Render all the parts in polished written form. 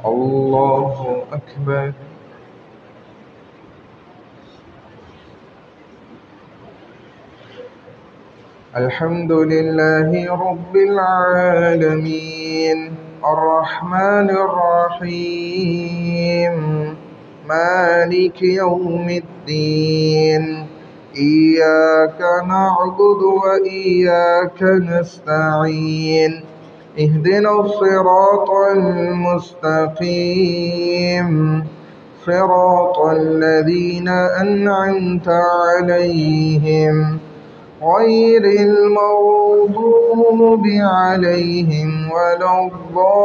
الله أكبر. الحمد لله رب العالمين الرحمن الرحيم مالك يوم الدين إياك نعبد وإياك نستعين اهدنا الصراط المستقيم صراط الذين أنعمت عليهم غير المغضوب عليهم ولا الضالين.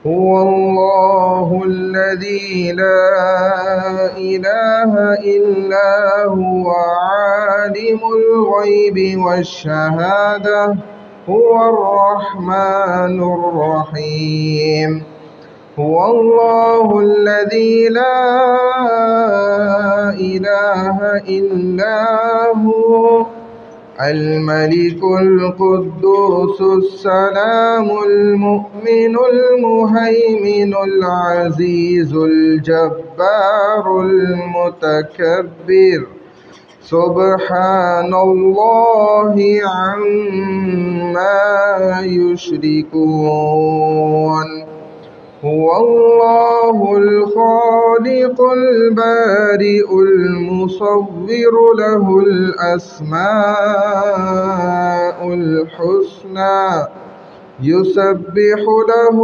هو الله الذي لا إله إلا هو عالم الغيب والشهادة هو الرحمن الرحيم. هو الله الذي لا إله إلا هو الملك القدوس السلام المؤمن المهيمن العزيز الجبار المتكبر سبحان الله عما يشركون. هو الله الخالق البارئ المصور له الأسماء الحسنى يسبح له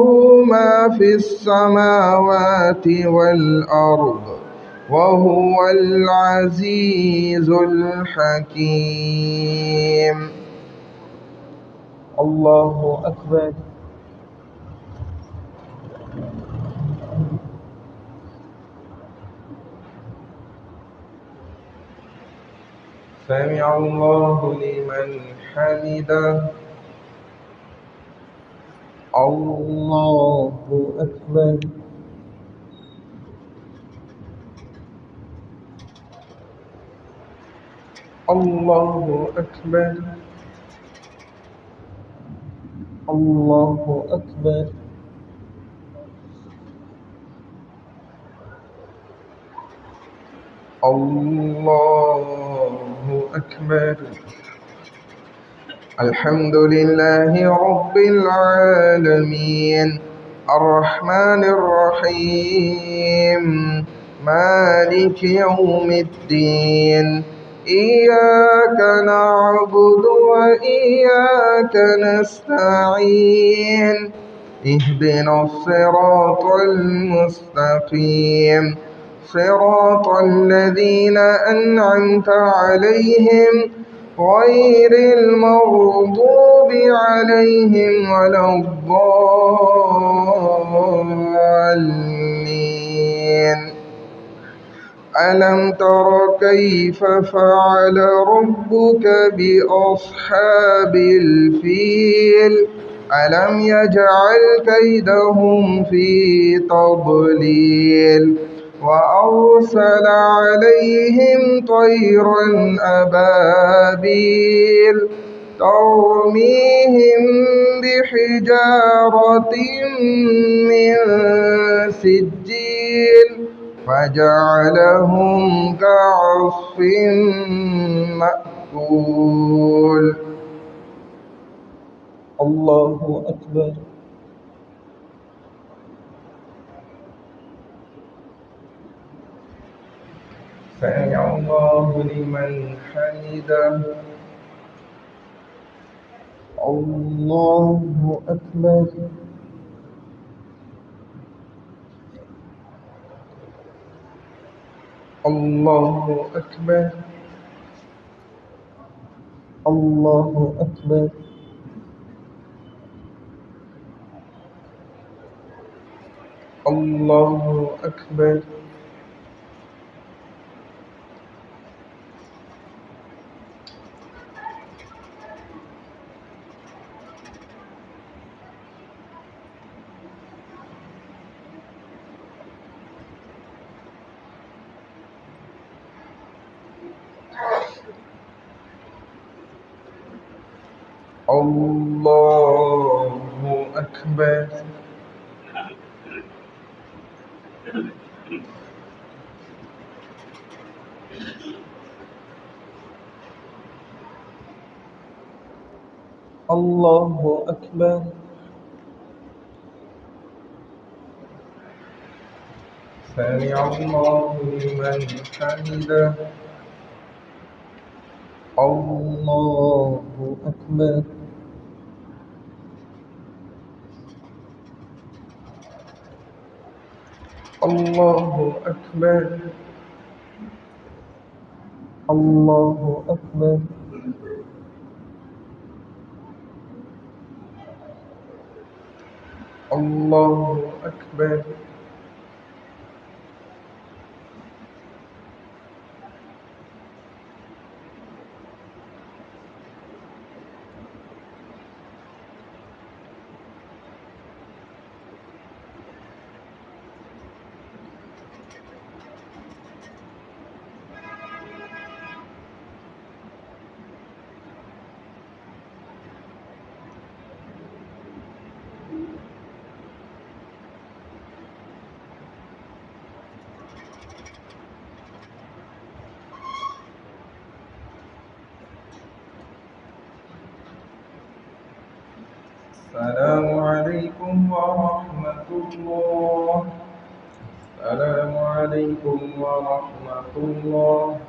ما في السماوات والأرض وهو العزيز الحكيم. الله أكبر. سمع الله لمن حمده. الله أكبر. الله أكبر. الله أكبر. الله أكبر. الحمد لله رب العالمين الرحمن الرحيم مالك يوم الدين إياك نعبد وإياك نستعين اهدنا الصراط المستقيم صراط الذين أنعمت عليهم غير المغضوب عليهم ولا الضالين. ألم تر كيف فعل ربك بأصحاب الفيل ألم يجعل كيدهم في تضليل وأرسل عليهم طيرا أبابيل ترميهم بحجارة من سجيل فجعلهم كعصف مأكول. الله أكبر. سمع الله لمن حمده. الله أكبر. الله أكبر. الله أكبر. الله أكبر. الله أكبر. الله أكبر. سمع الله لمن حمده. الله أكبر. الله أكبر. الله أكبر. الله أكبر. السلام عليكم ورحمة الله. السلام عليكم ورحمة الله.